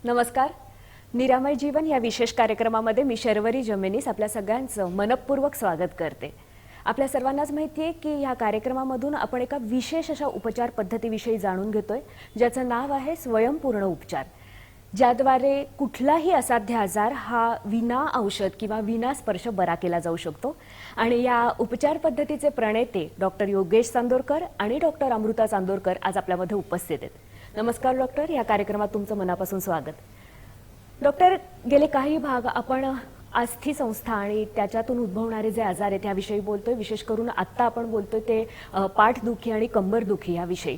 नमस्कार. निरामय जीवन या विशेष कार्यक्रमामध्ये मी शर्वरी जमेनीस आपल्या सगळ्यांचं मनपूर्वक स्वागत करते. आपल्या सर्वांनाच माहिती आहे की या कार्यक्रमामधून आपण एका विशेष अशा उपचार पद्धतीविषयी जाणून घेतोय ज्याचं नाव आहे स्वयंपूर्ण उपचार, ज्याद्वारे कुठलाही असाध्य आजार हा विना औषध किंवा विना स्पर्श बरा केला जाऊ शकतो. आणि या उपचार पद्धतीचे प्रणेते डॉक्टर योगेश चांदोरकर आणि डॉक्टर अमृता चांदोरकर आज आपल्यामध्ये उपस्थित आहेत. नमस्कार डॉक्टर, या कार्यक्रमात तुमचं मनापासून स्वागत. डॉक्टर, गेले काही भाग आपण अस्थि संस्था आणि त्याच्यातून उद्भवणारे जे आजार आहेत त्याविषयी बोलतोय. विशेष करून आत्ता आपण बोलतोय ते पाठदुखी आणि कंबरदुखी याविषयी.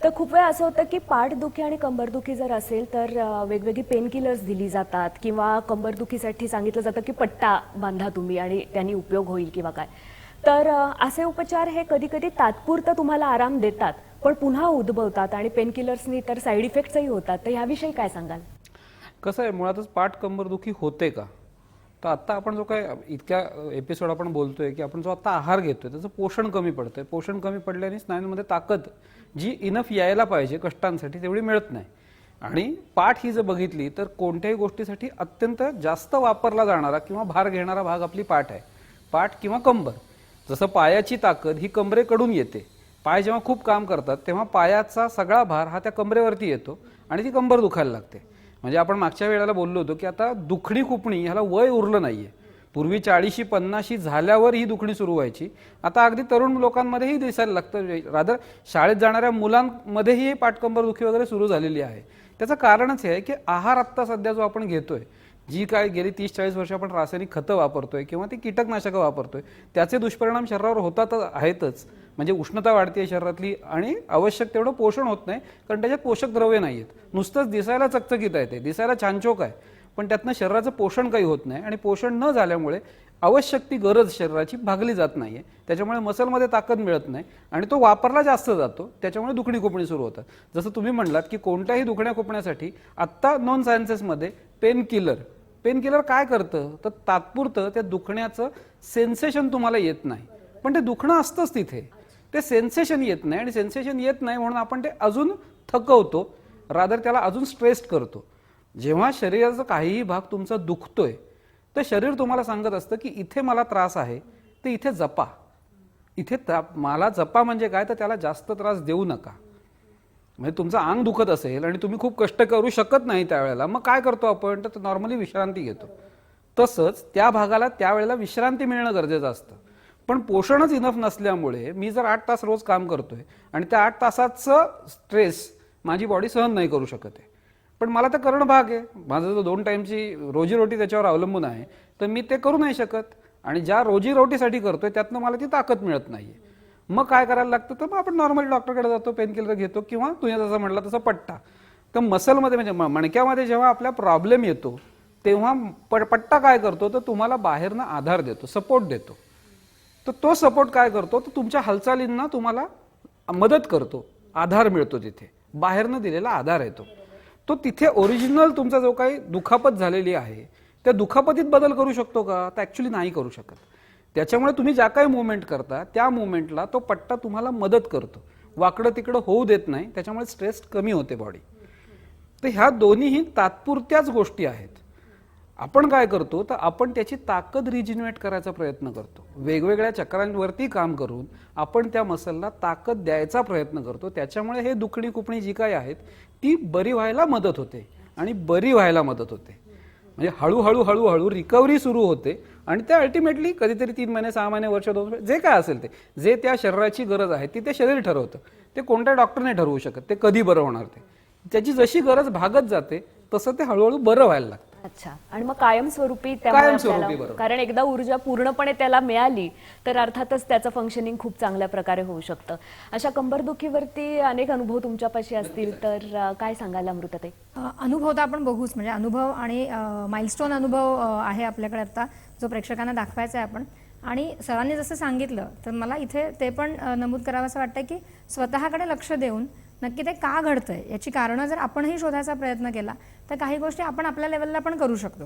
तर खूप वेळा असं होतं की पाठदुखी आणि कंबरदुखी जर असेल तर वेगवेगळी पेन किलर्स दिली जातात किंवा कंबरदुखीसाठी सांगितलं जातं की पट्टा बांधा तुम्ही आणि त्यांनी उपयोग होईल किंवा काय. तर असे उपचार हे कधी कधी तात्पुरतं तुम्हाला आराम देतात पण पुन्हा उद्भवतात आणि पेन किलर्सनी तर साईड इफेक्ट्सही होतात. तर याविषयी काय सांगाल? कसं आहे, मुळातच पाठ कंबरदुखी होते का, तर आता आपण जो काय इतक्या एपिसोड आपण बोलतोय की आपण जो आता आहार घेतोय त्याचं पोषण कमी पडतंय. पोषण कमी पडल्याने स्नायूंमध्ये ताकद जी इनफ यायला पाहिजे कष्टांसाठी तेवढी मिळत नाही. आणि पाठ ही जर बघितली तर कोणत्याही गोष्टीसाठी अत्यंत जास्त वापरला जाणारा किंवा भार घेणारा भाग आपली पाठ आहे. पाठ किंवा कंबर. जसं पायाची ताकद ही कंबरेकडून येते. पाय जेव्हा खूप काम करतात तेव्हा पायाचा सगळा भार हा त्या कंबरेवरती येतो आणि ती कंबर दुखायला लागते. म्हणजे आपण मागच्या वेळेला बोललो होतो की आता दुखणी खुपणी ह्याला वय उरलं नाहीये. पूर्वी 40-50 झाल्यावर ही दुखणी सुरू व्हायची. आता अगदी तरुण लोकांमध्येही दिसायला लागतं. रादर शाळेत जाणाऱ्या मुलांमध्येही पाठकंबर दुखी वगैरे सुरू झालेली आहे. त्याचं कारणच हे आहे की आहार आत्ता सध्या जो आपण घेतोय, जी काय गेली 30-40 वर्ष आपण रासायनिक खतं वापरतोय किंवा ती कीटकनाशकं वापरतोय, त्याचे दुष्परिणाम शरीरावर होतात आहेतच. म्हणजे उष्णता वाढते शरीरातली आणि आवश्यक तेवढं पोषण होत नाही कारण त्याच्यात पोषक द्रव्य नाही आहेत. नुसतंच दिसायला चकचकीत आहे, ते दिसायला छानचोक आहे पण त्यातनं शरीराचं पोषण काही होत नाही आणि पोषण न झाल्यामुळे आवश्यक ती गरज शरीराची भागली जात नाहीये. त्याच्यामुळे मसलमध्ये ताकद मिळत नाही आणि तो वापरला जास्त जातो. त्याच्यामुळे दुखणी खुपणी सुरू होतात. जसं तुम्ही म्हणलात की कोणत्याही दुखण्या खुपण्यासाठी आत्ता नॉन सायन्सेसमध्ये पेन किलर काय करतं तर तात्पुरतं त्या दुखण्याचं सेन्सेशन तुम्हाला येत नाही पण ते दुखणं असतंच तिथे. ते सेन्सेशन येत नाही आणि सेन्सेशन येत नाही म्हणून आपण ते अजून थकवतो, रादर त्याला अजून स्ट्रेस्ड करतो. जेव्हा शरीराचा काहीही भाग तुमचा दुखतोय तर शरीर तुम्हाला सांगत असतं की इथे मला त्रास आहे ते इथे जपा. इथे मला जपा म्हणजे काय तर त्याला जास्त त्रास देऊ नका. म्हणजे तुमचं अंग दुखत असेल आणि तुम्ही खूप कष्ट करू शकत नाही त्यावेळेला, मग काय करतो आपण तर नॉर्मली विश्रांती घेतो. तसंच त्या भागाला त्यावेळेला विश्रांती मिळणं गरजेचं असतं. पण पोषणच इनफ नसल्यामुळे मी जर 8 तास रोज काम करतोय आणि त्या 8 तासाचं स्ट्रेस माझी बॉडी सहन नाही करू शकत आहे, पण मला तर करणं भाग आहे. माझं जर 2 टाईमची रोजीरोटी त्याच्यावर अवलंबून आहे तर मी ते करू नाही शकत आणि ज्या रोजीरोटीसाठी करतोय त्यातनं मला ती ताकद मिळत नाहीये. मग काय करायला लागतं तर मग आपण नॉर्मली डॉक्टरकडे जातो, पेन किलर घेतो किंवा तुम्ही जसं म्हटलं तसं पट्टा. तर मसलमध्ये म्हणजे मणक्यामध्ये जेव्हा आपला प्रॉब्लेम येतो तेव्हा पट्टा काय करतो तर तुम्हाला बाहेरनं आधार देतो, सपोर्ट देतो. तर तो सपोर्ट काय करतो तर तुमच्या हालचालींना तुम्हाला मदत करतो, आधार मिळतो. तिथे बाहेरनं दिलेला आधार येतो तो तिथे ओरिजिनल तुमचा जो काही दुखापत झालेली आहे त्या दुखापतीत बदल करू शकतो का तर ॲक्च्युली नाही करू शकत. त्याच्यामुळे तुम्ही ज्या काही मुवमेंट करता त्या मुवमेंटला तो पट्टा तुम्हाला मदत करतो, वाकडं तिकडं होऊ देत नाही. त्याच्यामुळे स्ट्रेस कमी होते बॉडी. तर ह्या दोन्हीही तात्पुरत्याच गोष्टी आहेत. आपण काय करतो तर आपण त्याची ताकद रिजिन्युएट करायचा प्रयत्न करतो. वेगवेगळ्या चक्रांवरती काम करून आपण त्या मसलला ताकद द्यायचा प्रयत्न करतो. त्याच्यामुळे हे दुखणी खुपणी जी काही आहेत ती बरी व्हायला मदत होते आणि बरी व्हायला मदत होते. म्हणजे हळूहळू रिकव्हरी सुरू होते आणि ते अल्टिमेटली कधीतरी 3 महिने 6 महिने वर्ष 2 वर्ष जे काय असेल ते जे त्या शरीराची गरज आहे ती ते शरीर ठरवतं. ते कोणत्या डॉक्टरने ठरवू शकत ते कधी बरं होणार. ते त्याची जशी गरज भागत जाते तसं ते हळूहळू बरं व्हायला लागतं. अच्छा. आणि मग कायमस्वरूपी कारण एकदा ऊर्जा पूर्णपणे त्याला मिळाली तर अर्थातच त्याचं फंक्शनिंग खूप चांगल्या प्रकारे होऊ शकतं. अशा कंबरदुखीवरती अनेक अनुभव तुमच्यापाशी असतील तर काय सांगायला अमृताताई? अनुभव तर आपण बघूच, म्हणजे अनुभव आणि माइलस्टोन अनुभव आहे आपल्याकडे आता जो प्रेक्षकांना दाखवायचा आहे आपण. आणि सरांनी जसं सांगितलं तर मला इथे ते पण नमूद करावं असं वाटतं की स्वतःकडे लक्ष देऊन नक्की ते का घडतंय याची कारणं जर आपणही शोधायचा प्रयत्न केला तर काही गोष्टी आपण आपल्या लेवलला पण करू शकतो.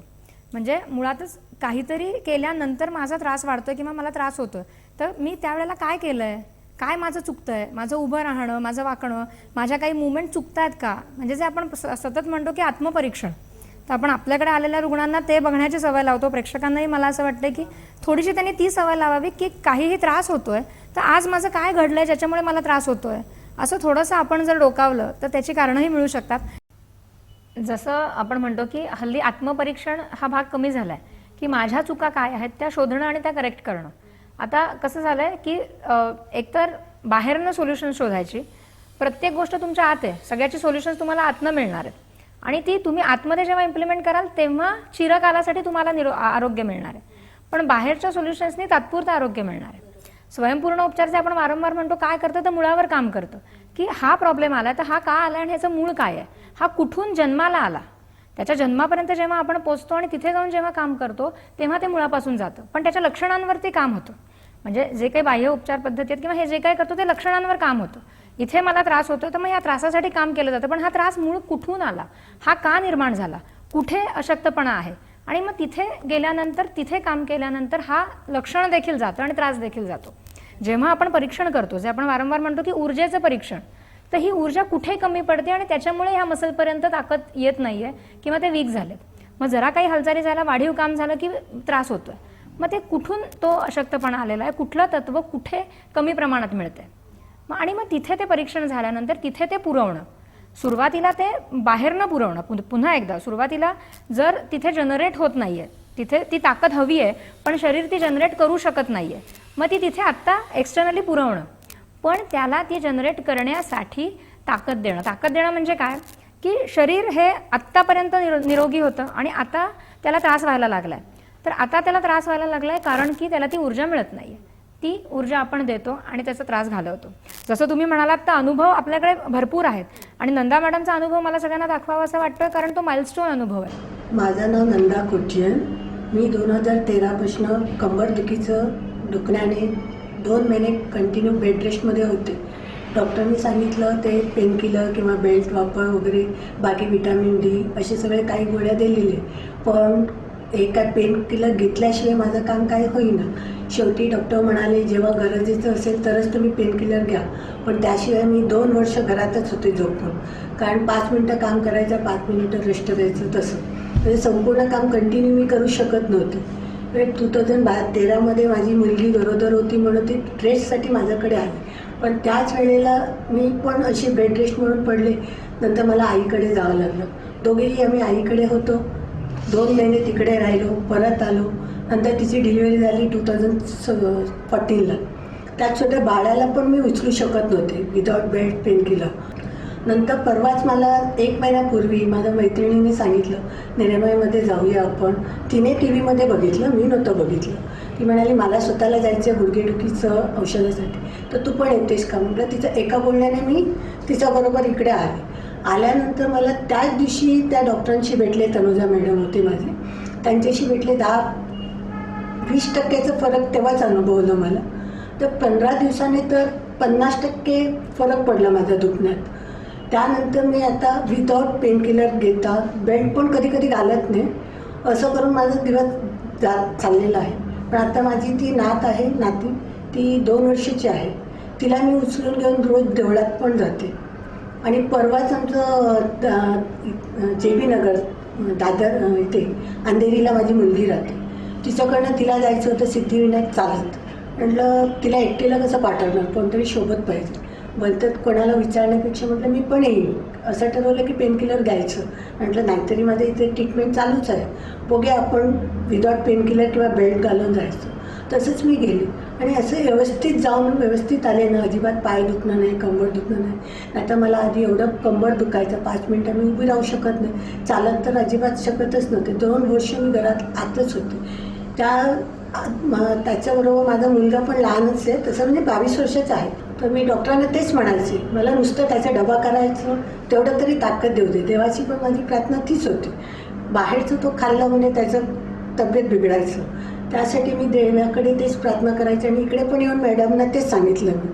म्हणजे मुळातच काहीतरी केल्यानंतर माझा त्रास वाढतोय किंवा मला त्रास होतोय तर मी त्यावेळेला काय केलंय, काय माझं चुकतंय, माझं उभं राहणं, माझं वाकणं, माझ्या काही मुवमेंट चुकतायत का, म्हणजे जे आपण सतत म्हणतो की आत्मपरीक्षण, तर आपण आपल्याकडे आलेल्या रुग्णांना ते बघण्याची सवय लावतो. प्रेक्षकांनाही मला असं वाटतं की थोडीशी त्यांनी ती सवय लावावी की काहीही त्रास होतोय तर आज माझं काय घडलंय ज्याच्यामुळे मला त्रास होतोय, असं थोडंसं आपण जर डोकावलं तर त्याची कारणंही मिळू शकतात. जसं आपण म्हणतो की हल्ली आत्मपरीक्षण हा भाग कमी झालाय की माझ्या चुका काय आहेत त्या शोधणं आणि त्या करेक्ट करणं. आता कसं झालंय की एकतर बाहेरनं सोल्युशन शोधायची, प्रत्येक गोष्ट तुमच्या आत आहे, सगळ्याची सोल्युशन्स तुम्हाला आतनं मिळणार आहेत आणि ती तुम्ही आतमध्ये जेव्हा इम्प्लिमेंट कराल तेव्हा चिरकालासाठी तुम्हाला आरोग्य मिळणार आहे. पण बाहेरच्या सोल्युशन्सनी तात्पुरतं आरोग्य मिळणार आहे. स्वयंपूर्ण उपचार जे आपण वारंवार म्हणतो काय करतं तर मुळावर काम करतं की हा प्रॉब्लेम आला तर हा का आला आणि ह्याचं मूळ काय आहे, हा कुठून जन्माला आला, त्याच्या जन्मापर्यंत जेव्हा आपण पोचतो आणि तिथे जाऊन जेव्हा काम करतो तेव्हा ते मुळापासून जातं. पण त्याच्या लक्षणांवरती काम होतं. म्हणजे जे काही बाह्य उपचार पद्धती आहेत किंवा हे जे काही करतो ते लक्षणांवर काम होतं. इथे मला त्रास होतो तर मग या त्रासासाठी काम केलं जातं, पण हा त्रास मूळ कुठून आला, हा का निर्माण झाला, कुठे अशक्तपणा आहे, आणि मग तिथे गेल्यानंतर तिथे काम केल्यानंतर हा लक्षण देखील जातं आणि त्रास देखील जातो. जेव्हा आपण परीक्षण करतो, जे आपण वारंवार म्हणतो की ऊर्जेचं परीक्षण, तर ही ऊर्जा कुठे कमी पडते आणि त्याच्यामुळे ह्या मसलपर्यंत ताकद येत नाहीये किंवा ते वीक झाले. मग जरा काही हालचाली झाल्या, वाढीव काम झालं की त्रास होतोय. मग ते कुठून तो अशक्तपणा आलेला आहे, कुठलं तत्व कुठे कमी प्रमाणात मिळते, आणि मग तिथे ते परीक्षण झाल्यानंतर तिथे ते पुरवणं. सुरुवातीला ते बाहेरनं पुरवणं, पुन्हा एकदा सुरुवातीला जर तिथे जनरेट होत नाहीये, तिथे ती ताकद हवी आहे पण शरीर ती जनरेट करू शकत नाहीये, मग ती तिथे आत्ता एक्सटर्नली पुरवणं. पण त्याला ती जनरेट करण्यासाठी ताकद देणं म्हणजे काय की शरीर हे आत्तापर्यंत निरोगी होतं आणि आता त्याला त्रास व्हायला लागलाय. तर आता त्याला त्रास व्हायला लागलाय कारण की त्याला ती ऊर्जा मिळत नाहीये. ती ऊर्जा आपण देतो आणि त्याचा त्रास घालवतो. जसं तुम्ही म्हणालात तर अनुभव आपल्याकडे भरपूर आहेत आणि नंदा मॅडमचा अनुभव मला सगळ्यांना दाखवावा असं वाटतं कारण तो माइलस्टोन अनुभव आहे. माझं नाव नंदा कोचियन. मी 2013 पासून दुखण्याने 2 महिने कंटिन्यू बेड रेस्टमध्ये होते. डॉक्टरनी सांगितलं ते पेन किलर किंवा बेल्ट वापर वगैरे, बाकी विटॅमिन डी असे सगळे काही गोळ्या दिलेले, पण एका पेन किलर घेतल्याशिवाय माझं काम काही होईना. शेवटी डॉक्टर म्हणाले जेव्हा गरजेचं असेल तरच तुम्ही पेन किलर घ्या, पण त्याशिवाय मी 2 वर्ष घरातच होते झोपून, कारण 5 मिनटं काम करायचं, 5 मिनिटं रेस्ट द्यायचं, तसं म्हणजे संपूर्ण काम कंटिन्यू मी करू शकत नव्हते. 2013मध्ये माझी मुलगी गरोदर होती म्हणून ती रेस्टसाठी माझ्याकडे आली, पण त्याच वेळेला मी पण अशी बेड रेस्ट म्हणून पडले. नंतर मला आईकडे जावं लागलं. दोघेही आम्ही आईकडे होतो. 2 महिने तिकडे राहिलो, परत आलो. नंतर तिची डिलिव्हरी झाली 2014ला. त्यात सुद्धा बाळाला पण मी उचलू शकत नव्हते विदाउट बेल्ट पेन किलर. नंतर परवाच मला 1 महिन्यापूर्वी माझ्या मैत्रिणीने सांगितलं निरामयमध्ये जाऊया आपण. तिने टी व्हीमध्ये बघितलं, मी नव्हतं बघितलं. ती म्हणाली मला स्वतःला जायचं गुडघेदुखीचं औषधासाठी, तर तू पण येतेस का म्हटलं. तिचं एका बोलण्याने मी तिच्याबरोबर इकडे आले. आल्यानंतर मला त्याच दिवशी त्या डॉक्टरांशी भेटले, तनुजा मॅडम होते माझे, त्यांच्याशी भेटले. 10-20% फरक तेव्हाच अनुभवलं मला. तर 15 दिवसांनी तर 50% फरक पडला माझ्या दुखण्यात. त्यानंतर मी आता विदाउट पेन किलर घेता, बेल्ट पण कधी कधी घालत नाही, असं करून माझा दिवस चाललेला आहे. पण आता माझी ती नात आहे, नाती, ती 2 वर्षाची आहे. तिला मी उचलून घेऊन रोज देवळात पण जाते. आणि परवाच आमचं JB नगर दादर इथे अंधेरीला माझी मुलगी राहते. तिच्याकडनं तिला जायचं होतं सिद्धिविनायक चालत. म्हटलं तिला एकटीला कसं पाठवणार, कोणतरी सोबत पाहिजे. बोलतात कोणाला विचारण्यापेक्षा म्हटलं मी पण येईल. असं ठरवलं की पेन किलर घ्यायचं. म्हटलं नाहीतरी माझं इथे ट्रीटमेंट चालूच आहे, बघूया आपण विदाउट पेन किलर किंवा बेल्ट घालून जायचं. तसंच मी गेले आणि असं व्यवस्थित जाऊन व्यवस्थित आले ना, अजिबात पाय दुखणं नाही, कंबर दुखणं नाही. नाहीतर मला आधी एवढं कंबर दुखायचं, 5 मिनटं मी उभी राहू शकत नाही, चालत तर अजिबात शकतच नव्हते. 2 वर्ष मी घरात आतच होते. त्याच्याबरोबर माझा मुलगा पण लहानच आहे, तसं म्हणजे 22 वर्षाचा आहे. तर मी डॉक्टरांना तेच म्हणायचे, मला नुसतं त्याचा डबा करायचं, तेवढं तरी ताकद देऊ दे. देवाची पण माझी प्रार्थना तीच होती. बाहेरचं तो खाल्ला म्हणजे त्याचं तब्येत बिघडायचं, त्यासाठी मी देवाकडे तेच प्रार्थना करायची. आणि इकडे पण येऊन मॅडमना तेच सांगितलं मी.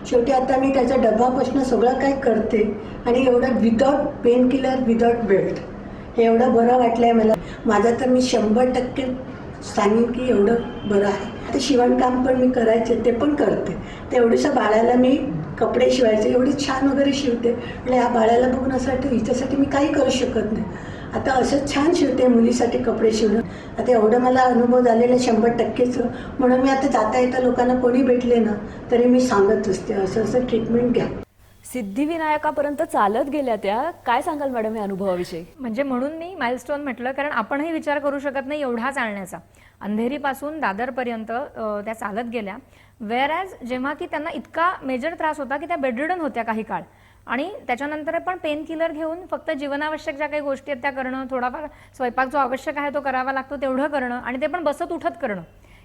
शेवटी आता मी त्याच्या डबापासून सगळं काय करते आणि एवढं without pain killer, without belt, हे एवढं बरं वाटलं आहे मला. माझं तर मी 100% सांगेन की एवढं बरं आहे. ते शिवणकाम पण मी करायचे, ते पण करते. तेवढ्याशा बाळाला मी कपडे शिवायचे, एवढी छान वगैरे शिवते. म्हणजे या बाळाला बघून असं वाटतं हिच्यासाठी मी काही करू शकत नाही. आता असं छान शिवते मुलीसाठी कपडे शिवणं. आता एवढं मला अनुभव झालेला 100%च. म्हणून मी आता जाता येता लोकांना कोणी भेटले ना तरी मी सांगत असते असं असं ट्रीटमेंट घ्या. सिद्धिविनायकापर्यंत चालत गेल्या त्या. काय सांगाल मॅडम या अनुभवाविषयी? म्हणजे म्हणून मी माइलस्टोन म्हटलं, कारण आपणही विचार करू शकत नाही एवढा चालण्याचा. अंधेरीपासून दादरपर्यंत त्या चालत गेल्या. वेअरॅज जेव्हा की त्यांना इतका मेजर त्रास होता की त्या बेडरिडन होत्या काही काळ, आणि त्याच्यानंतर पण पेन किलर घेऊन फक्त जीवनावश्यक ज्या काही गोष्टी आहेत त्या करणं, थोडाफार स्वयंपाक जो आवश्यक आहे तो करावा लागतो तेवढं करणं, आणि ते पण बसत उठत करणं,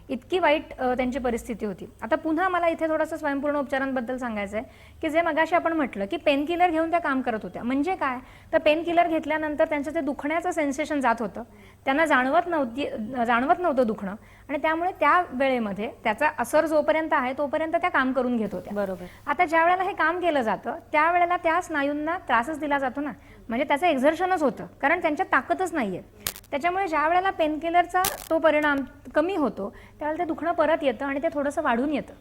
इतकी वाईट त्यांची परिस्थिती होती. आता पुन्हा मला इथे थोडंसं स्वयंपूर्ण उपचारांबद्दल सांगायचं आहे की जे मगाशी आपण म्हटलं की पेन किलर घेऊन त्या काम करत होत्या. म्हणजे काय, तर पेन किलर घेतल्यानंतर त्यांचं ते दुखण्याचं सेन्सेशन जात होतं, त्यांना जाणवत नव्हतं दुखणं, आणि त्यामुळे त्या वेळेमध्ये त्याचा असर जोपर्यंत आहे तोपर्यंत त्या काम करून घेत होत्या. बरोबर. आता ज्या वेळेला हे काम केलं जातं त्यावेळेला त्या स्नायूंना त्रासच दिला जातो ना, म्हणजे त्याचं एक्झर्शनच होतं, कारण त्यांच्यात ताकदच नाहीये. त्याच्यामुळे ज्या वेळेला पेनकिलरचा तो परिणाम कमी होतो त्यावेळेला ते दुखणं परत येतं आणि ते थोडंसं वाढून येतं,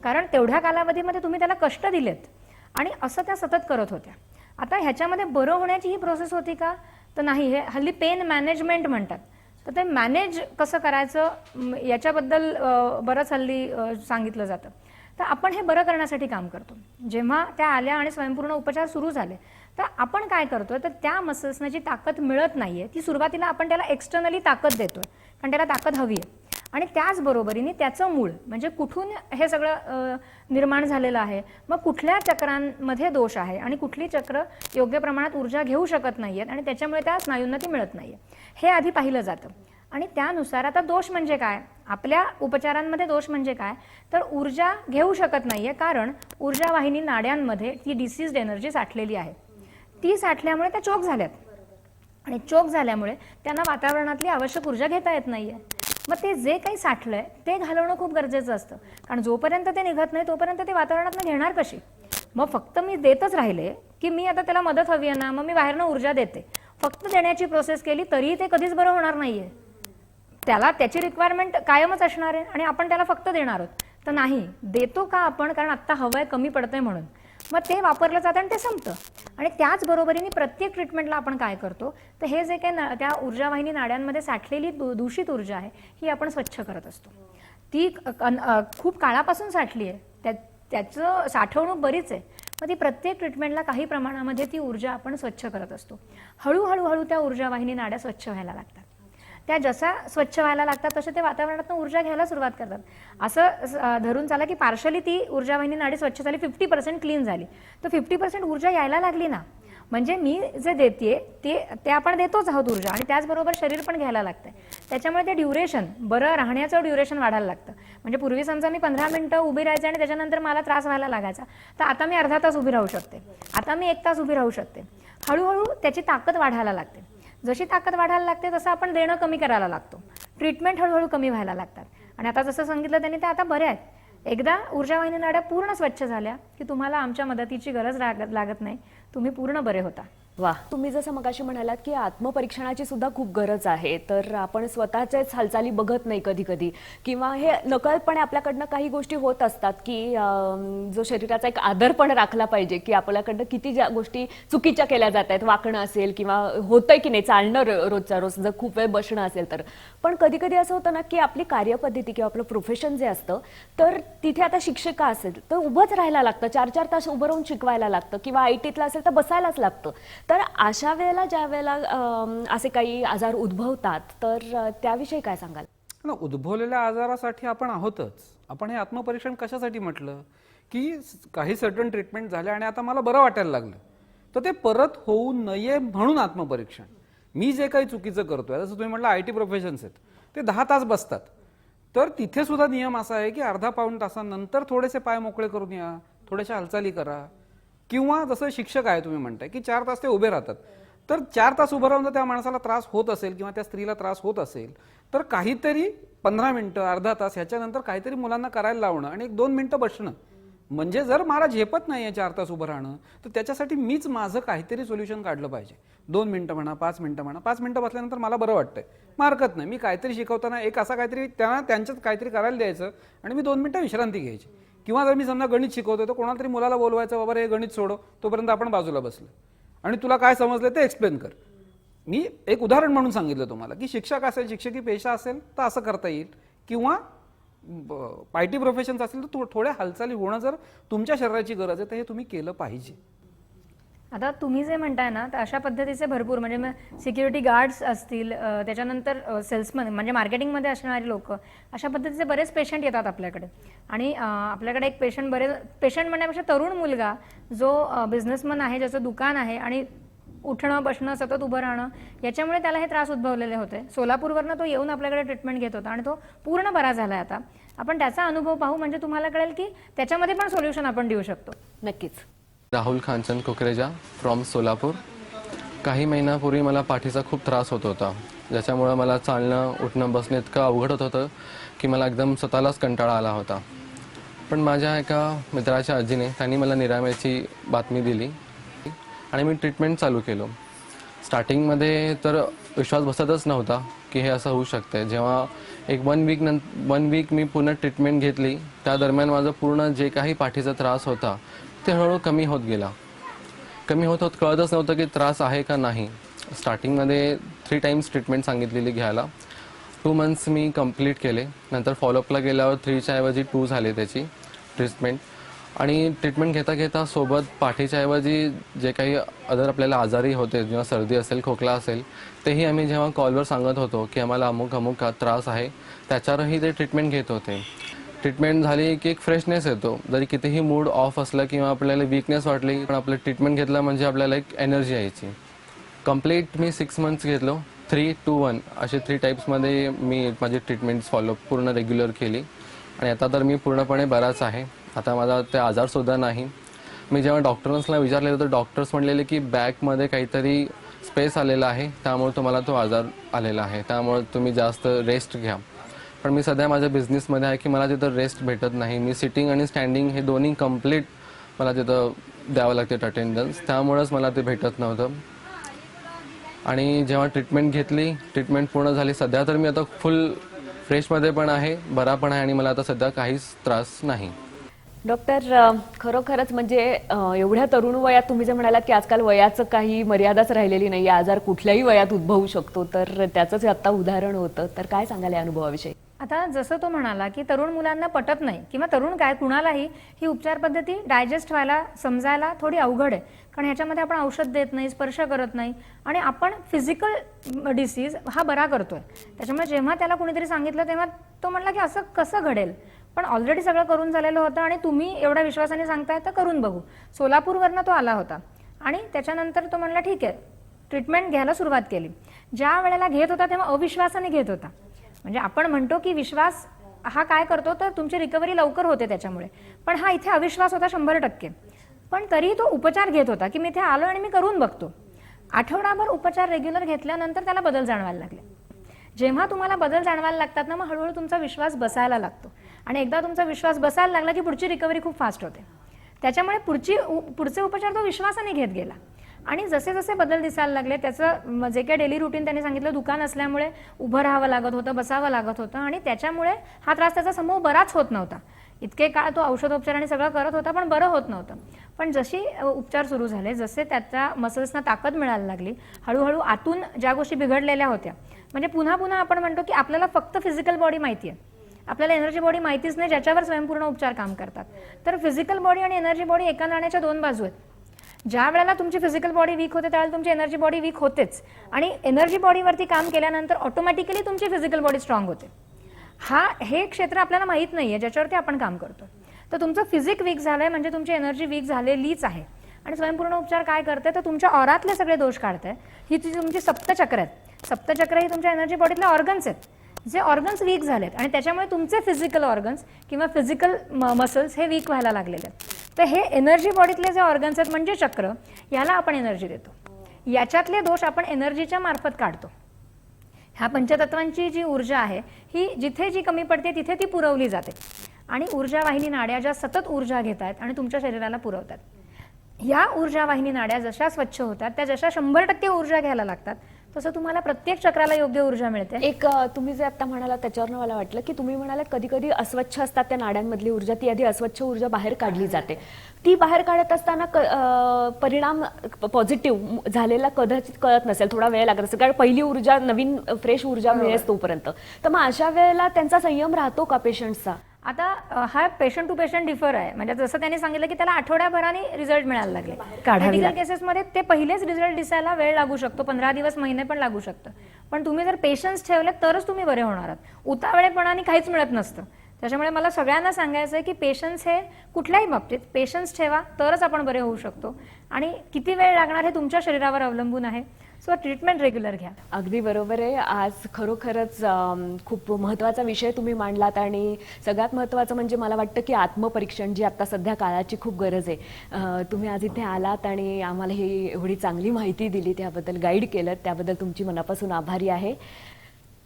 कारण तेवढ्या कालावधीमध्ये तुम्ही त्याला कष्ट दिलेत. आणि असं त्या सतत करत होत्या. आता ह्याच्यामध्ये बरं होण्याची ही प्रोसेस होती का, तर नाही. हे हल्ली पेन मॅनेजमेंट म्हणतात. तर ते मॅनेज कसं करायचं याच्याबद्दल बरंच हल्ली सांगितलं जातं. तर आपण हे बरं करण्यासाठी काम करतो. जेव्हा त्या आल्या आणि स्वयंपूर्ण उपचार सुरू झाले तर आपण काय करतोय, तर त्या मसल्सना जी ताकद मिळत नाहीये ती सुरुवातीला आपण त्याला एक्सटर्नली ताकद देतोय, कारण त्याला ताकद हवी आहे. आणि त्याचबरोबरीने त्याचं मूळ म्हणजे कुठून हे सगळं निर्माण झालेलं आहे, मग कुठल्या चक्रांमध्ये दोष आहे आणि कुठली चक्र योग्य प्रमाणात ऊर्जा घेऊ शकत नाहीयेत आणि त्याच्यामुळे त्या स्नायूंना ती मिळत नाहीये, हे आधी पाहिलं जातं. आणि त्यानुसार आता दोष म्हणजे काय, आपल्या उपचारांमध्ये दोष म्हणजे काय, तर ऊर्जा घेऊ शकत नाहीये, कारण ऊर्जा वाहिनी नाड्यांमध्ये ती डिसीज्ड एनर्जी साठलेली आहे. ती साठल्यामुळे त्या चोक झाल्यात, आणि चोक झाल्यामुळे त्यांना वातावरणातली आवश्यक ऊर्जा घेता येत नाहीये. मग ते जे काही साठलंय ते घालवणं खूप गरजेचं असतं, कारण जोपर्यंत ते निघत नाही तोपर्यंत ते वातावरणातनं घेणार कशी. मग फक्त मी देतच राहिले की मी आता त्याला मदत हवी आहे ना, मग मी बाहेरनं ऊर्जा देते, फक्त देण्याची प्रोसेस केली तरीही ते कधीच बरं होणार नाहीये. त्याला त्याची रिक्वायरमेंट कायमच असणार आहे आणि आपण त्याला फक्त देणार आहोत. तर नाही देतो का आपण, कारण आत्ता हवंय कमी पडतंय म्हणून, मग ते वापरलं जातं आणि ते संपतं. आणि त्याचबरोबरीने प्रत्येक ट्रीटमेंटला आपण काय करतो, तर हे जे काही त्या ऊर्जावाहिनी नाड्यांमध्ये साठलेली दूषित ऊर्जा आहे ही आपण स्वच्छ करत असतो. ती खूप काळापासून साठली आहे, त्याचं साठवणूक बरीच आहे. मग ती प्रत्येक ट्रीटमेंटला काही प्रमाणामध्ये ती ऊर्जा आपण स्वच्छ करत असतो. हळूहळू त्या ऊर्जावाहिनी नाड्या स्वच्छ व्हायला लागतात. त्या जशा स्वच्छ व्हायला लागतात तसे ते वातावरणातून ऊर्जा घ्यायला सुरुवात करतात. असं धरून चाला की पार्शली ती ऊर्जावाहिनी नाडी स्वच्छ झाली, 50% क्लीन झाली, तर 50% ऊर्जा यायला लागली ना, म्हणजे मी जे देते ते आपण देतोच आहोत ऊर्जा, आणि त्याचबरोबर शरीर पण घ्यायला लागतंय. त्याच्यामुळे ते ड्युरेशन, बरं राहण्याचं ड्युरेशन वाढायला लागतं. म्हणजे पूर्वी समजा मी 15 मिनिटं उभी राहायचे आणि त्याच्यानंतर मला त्रास व्हायला लागायचा, तर आता मी अर्धा तास उभी राहू शकते, आता मी 1 तास उभी राहू शकते. हळूहळू त्याची ताकद वाढायला लागते. जशी ताकद वाढायला लागते तसं आपण देणं कमी करायला लागतो, ट्रीटमेंट हळूहळू कमी व्हायला लागतात. आणि आता जसं सांगितलं त्यांनी ते आता बऱ्या आहेत. एकदा ऊर्जावाहिनी नाड्या पूर्ण स्वच्छ झाल्या की तुम्हाला आमच्या मदतीची गरज लागत नाही, तुम्ही पूर्ण बरे होता. वा, तुम्ही जसं मगाशी म्हणालात की आत्मपरीक्षणाची सुद्धा खूप गरज आहे, तर आपण स्वतःच्याच हालचाली बघत नाही कधी कधी, किंवा हे नकळतपणे आपल्याकडनं काही गोष्टी होत असतात की जो शरीराचा एक आदर पण राखला पाहिजे, की आपल्याकडनं किती ज्या गोष्टी चुकीच्या केल्या जात आहेत, वाकणं असेल किंवा होतंय की नाही चालणं रोजच्या रोज, जर खूप वेळ बसणं असेल तर. पण कधी कधी असं होतं ना की आपली कार्यपद्धती किंवा आपलं प्रोफेशन जे असतं, तर तिथे आता शिक्षिका असेल तर उभंच राहायला लागतं, 4-4 तास उभं राहून शिकवायला लागतं, किंवा IT असेल तर बसायलाच लागतं. तर अशा वेळेला ज्या वेळेला असे काही आजार उद्भवतात तर त्याविषयी काय सांगाल? ना, उद्भवलेल्या आजारासाठी आपण आहोतच. आपण हे आत्मपरीक्षण कशासाठी म्हटलं, की काही सर्टन ट्रीटमेंट झाल्या आणि आता मला बरं वाटायला लागलं, तर ते परत होऊ नये म्हणून आत्मपरीक्षण. मी जे काही चुकीचं करतोय, जसं तुम्ही म्हटलं IT प्रोफेशन्स आहेत ते 10 तास बसतात, तर तिथे सुद्धा नियम असा आहे की अर्धा-पाऊण तासानंतर थोडेसे पाय मोकळे करून या, थोड्याशा हालचाली करा. किंवा जसं शिक्षक आहे तुम्ही म्हणताय की 4 तास ते उभे राहतात, तर 4 तास उभं राहून जर त्या माणसाला त्रास होत असेल किंवा त्या स्त्रीला त्रास होत असेल, तर काहीतरी 15 मिनिटं, अर्धा तास ह्याच्यानंतर काहीतरी मुलांना करायला लावणं आणि 1-2 मिनिटं बसणं, म्हणजे जर मला झेपत नाही आहे 4 तास उभं राहणं, तर त्याच्यासाठी मीच माझं काहीतरी सोल्युशन काढलं पाहिजे. 2 मिनिटं म्हणा, 5 मिनिटं म्हणा, 5 मिनिटं बसल्यानंतर मला बरं वाटतंय, मग हरकत नाही. मी काहीतरी शिकवताना एक असा काहीतरी त्यांना त्यांच्यात काहीतरी करायला द्यायचं आणि मी 2 मिनिटं विश्रांती घ्यायची. किंवा जर मी समजा गणित शिकवतोय तर कोणाला तरी मुलाला बोलवायचं, बाबा रे गणित सोडव, तोपर्यंत आपण बाजूला बसलो आणि तुला काय समजलं ते एक्सप्लेन कर. मी एक उदाहरण म्हणून सांगितलं तुम्हाला की शिक्षक असेल, शिक्षकी पेशा असेल तर असं करता येईल. किंवा आय टी प्रोफेशन्स असेल तर थोड्या हालचाली होणं जर तुमच्या शरीराची गरज आहे तर हे तुम्ही केलं पाहिजे. आता तुम्ही जे म्हणताय ना, तर अशा पद्धतीचे भरपूर म्हणजे सिक्युरिटी गार्ड्स असतील, त्याच्यानंतर सेल्समन म्हणजे मार्केटिंगमध्ये असणारी लोक, अशा पद्धतीचे बरेच पेशंट येतात आपल्याकडे. आणि आपल्याकडे एक पेशंट म्हणण्यापेक्षा तरुण मुलगा जो बिझनेसमन आहे, ज्याचं दुकान आहे आणि उठणं बसणं सतत उभं राहणं याच्यामुळे त्याला हे त्रास उद्भवलेले होते. सोलापूरवरनं तो येऊन आपल्याकडे ट्रीटमेंट घेत होता आणि तो पूर्ण बरा झाला. आता आपण त्याचा अनुभव पाहू, म्हणजे तुम्हाला कळेल की त्याच्यामध्ये पण सोल्युशन आपण देऊ शकतो. नक्कीच. राहुल खानचंद कुकरेजा फ्रॉम सोलापूर. काही महिन्यापूर्वी मला पाठीचा खूप त्रास होत होता, ज्याच्यामुळे मला चालणं उठणं बसणं इतकं अवघड होत होतं की मला एकदम स्वतःलाच कंटाळा आला होता. पण माझ्या एका मित्राच्या आजीने त्यांनी मला निरामयाची बातमी दिली आणि मी ट्रीटमेंट चालू केलं. स्टार्टिंगमध्ये तर विश्वास बसतच नव्हता की हे असं होऊ शकते. जेव्हा एक वन वीक मी पूर्ण ट्रीटमेंट घेतली, त्या दरम्यान माझं पूर्ण जे काही पाठीचा त्रास होता ते हळूहळू कमी होत गेला. कमी होत कळतच नव्हतं की त्रास आहे का नाही. स्टार्टिंगमध्ये 3 टाइम्स ट्रीटमेंट सांगितलेली घ्यायला. 2 मंथ्स मी कंप्लीट केले. नंतर फॉलोअपला गेल्यावर 3च्या ऐवजी 2 झाले त्याची ट्रीटमेंट. आणि ट्रीटमेंट घेता घेता सोबत पाठीच्या ऐवजी जे काही अदर आपल्याला आजारी होते, जेव्हा सर्दी असेल, खोकला असेल, तेही आम्ही जेव्हा कॉलवर सांगत होतो की आम्हाला अमुक त्रास आहे, त्याच्यावरही ते ट्रीटमेंट घेत होते. ट्रीटमेंट झाली की एक फ्रेशनेस येतो. जरी कितीही मूड ऑफ असला किंवा आपल्याला वीकनेस वाटली, पण आपलं ट्रीटमेंट घेतलं म्हणजे आपल्याला एक एनर्जी यायची. कंप्लीट मी 6 मंथ्स घेतलो. 3, 2, 1 असे 3 टाईप्समध्ये मी माझी ट्रीटमेंट फॉलो पूर्ण रेग्युलर केली आणि आता तर मी पूर्णपणे बराच आहे. आता माझा ते आजारसुद्धा नाही. मी जेव्हा डॉक्टर्सला विचारलेलं तर डॉक्टर्स म्हणलेले की बॅकमध्ये काहीतरी स्पेस आलेला आहे, त्यामुळे तुम्हाला तो आजार आलेला आहे, त्यामुळे तुम्ही जास्त रेस्ट घ्या. पण मी सध्या माझ्या बिझनेसमध्ये आहे की मला तिथं रेस्ट भेटत नाही. मी सिटिंग आणि स्टँडिंग हे दोन्ही कंप्लीट मला तिथं द्यावं लागते अटेंडन्स, त्यामुळेच मला ते भेटत नव्हतं. आणि जेव्हा ट्रीटमेंट घेतली, ट्रीटमेंट पूर्ण झाली, सध्या तर मी आता फुल फ्रेशमध्ये पण आहे, बरा पण आहे आणि मला आता सध्या काहीच त्रास नाही. डॉक्टर, खरोखरच म्हणजे एवढ्या तरुण वयात तुम्ही जे म्हणालात की आजकाल वयाचं काही मर्यादाच राहिलेली नाही, आजार कुठल्याही वयात उद्भवू शकतो, तर त्याचंच आता उदाहरण होतं. तर काय सांगाल या अनुभवाविषयी? आता जसं तो म्हणाला की तरुण मुलांना पटत नाही किंवा तरुण काय कुणालाही ही उपचार पद्धती डायजेस्ट व्हायला समजायला थोडी अवघड आहे. कारण ह्याच्यामध्ये आपण औषध देत नाही, स्पर्श करत नाही आणि आपण फिजिकल डिसीज हा बरा करतोय. त्याच्यामुळे जेव्हा त्याला कुणीतरी सांगितलं तेव्हा तो म्हणला की असं कसं घडेल, पण ऑलरेडी सगळं करून झालेलं होतं आणि तुम्ही एवढ्या विश्वासाने सांगताय तर करून बघू. सोलापूरवरनं तो आला होता आणि त्याच्यानंतर तो म्हणला ठीक आहे, ट्रीटमेंट घ्यायला सुरुवात केली. ज्या वेळेला घेत होता तेव्हा अविश्वासाने घेत होता. म्हणजे आपण म्हणतो की विश्वास हा काय करतो तर तुमची रिकव्हरी लवकर होते त्याच्यामुळे, पण हा इथे अविश्वास होता 100%. पण तरीही तो उपचार घेत होता की मी इथे आलो आणि मी करून बघतो. आठवडाभर उपचार रेग्युलर घेतल्यानंतर त्याला बदल जाणवायला लागले. जेव्हा तुम्हाला बदल जाणवायला लागतात ना, मग हळूहळू तुमचा विश्वास बसायला लागतो आणि एकदा तुमचा विश्वास बसायला लागला की पुढची रिकव्हरी खूप फास्ट होते. त्याच्यामुळे पुढचे उपचार तो विश्वासाने घेत गेला आणि जसे जसे बदल दिसायला लागले, त्याचं जे काही डेली रुटीन त्यांनी सांगितलं, दुकान असल्यामुळे उभं राहावं लागत होतं, बसावं लागत होतं आणि त्याच्यामुळे हा त्रास त्याचा समूह बराच होत नव्हता. इतके काळ तो औषधोपचार आणि सगळं करत होता पण बरं होत नव्हतं. पण जशी उपचार सुरू झाले, जसे त्याच्या मसल्सना ताकद मिळायला लागली, हळूहळू आतून ज्या गोष्टी बिघडलेल्या होत्या, म्हणजे पुन्हा पुन्हा आपण म्हणतो की आपल्याला फक्त फिजिकल बॉडी माहिती आहे, आपल्याला एनर्जी बॉडी माहितीच नाही, ज्याच्यावर स्वयंपूर्ण उपचार काम करतात. तर फिजिकल बॉडी आणि एनर्जी बॉडी एका नाण्याच्या 2 बाजू आहेत. ज्या वेळेला तुमची फिजिकल बॉडी वीक होते त्यावेळेला तुमची एनर्जी बॉडी वीक होतेच आणि एनर्जी बॉडीवरती काम केल्यानंतर ऑटोमॅटिकली तुमची फिजिकल बॉडी स्ट्रॉंग होते. हे क्षेत्र आपल्याला माहित नाहीये ज्याच्यावरती आपण काम करतो. तर तुमचं फिजिक वीक झालंय म्हणजे तुमची एनर्जी वीक झालेलीच आहे. आणि स्वयंपूर्ण उपचार काय करते तर तुमच्या ऑरातले सगळे दोष काढते. ही तुमची सप्तचक्र आहेत. सप्तचक्र ही तुमच्या एनर्जी बॉडीतले ऑर्गन्स आहेत, जे ऑर्गन्स वीक झालेत आणि त्याच्यामुळे तुमचे फिजिकल ऑर्गन्स किंवा फिजिकल मसल्स हे वीक व्हायला लागलेले आहेत. तर हे एनर्जी बॉडीतले जे ऑर्गन्स आहेत म्हणजे चक्र, याला आपण एनर्जी देतो. याच्यातले दोष आपण एनर्जीच्या मार्फत काढतो. ह्या पंचतत्वांची जी ऊर्जा आहे ही जिथे जी कमी पडते तिथे ती पुरवली जाते आणि ऊर्जावाहिनी नाड्या ज्या सतत ऊर्जा घेत आहेत आणि तुमच्या शरीराला पुरवतात. या ऊर्जावाहिनी नाड्या जशा स्वच्छ होतात त्या जशा 100% ऊर्जा घ्यायला लागतात तसं तुम्हाला प्रत्येक चक्राला योग्य ऊर्जा मिळते. एक तुम्ही जे आता म्हणाला त्याच्यावरनं मला वाटलं की तुम्ही म्हणाला कधी कधी अस्वच्छ असतात त्या नाड्यांमधली ऊर्जा, ती आधी अस्वच्छ ऊर्जा बाहेर काढली जाते. ती बाहेर काढत असताना परिणाम पॉझिटिव्ह झालेला कदाचित कळत नसेल, थोडा वेळ लागत असेल, कारण पहिली ऊर्जा नवीन फ्रेश ऊर्जा मिळेल तोपर्यंत. तर मग अशा वेळेला त्यांचा संयम राहतो का पेशंटचा? आता हा पेशंट टू पेशंट डिफर आहे. म्हणजे जसं त्यांनी सांगितलं की त्याला आठवड्याभराने रिझल्ट मिळायला लागले. मेडिकल केसेसमध्ये ते पहिलेच रिझल्ट दिसायला वेळ लागू शकतो, 15 दिवस महिने पण लागू शकतं. पण तुम्ही जर पेशन्स ठेवले तरच तुम्ही बरे होणार आहात. उतावळेपणाने काहीच मिळत नसतं. त्याच्यामुळे मला सगळ्यांना सांगायचं आहे की पेशन्स हे कुठल्याही बाबतीत पेशन्स ठेवा तरच आपण बरे होऊ शकतो. आणि किती वेळ लागणार हे तुमच्या शरीरावर अवलंबून आहे. सो ट्रीटमेंट रेग्युलर घ्या. अगदी बरोबर आहे. आज खरोखरच खूप महत्त्वाचा विषय तुम्ही मांडलात आणि सगळ्यात महत्त्वाचं म्हणजे मला वाटतं की आत्मपरीक्षण, जी आता सध्या काळाची खूप गरज आहे. तुम्ही आज इथे आलात आणि आम्हाला ही एवढी चांगली माहिती दिली, त्याबद्दल गाईड केलं, त्याबद्दल तुमची मनापासून आभारी आहे.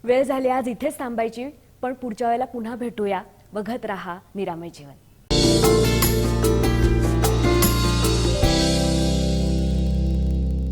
वेळ झाली आज इथेच थांबायची, पण पुढच्या वेळेला पुन्हा भेटूया. बघत राहा निरामय जीवन.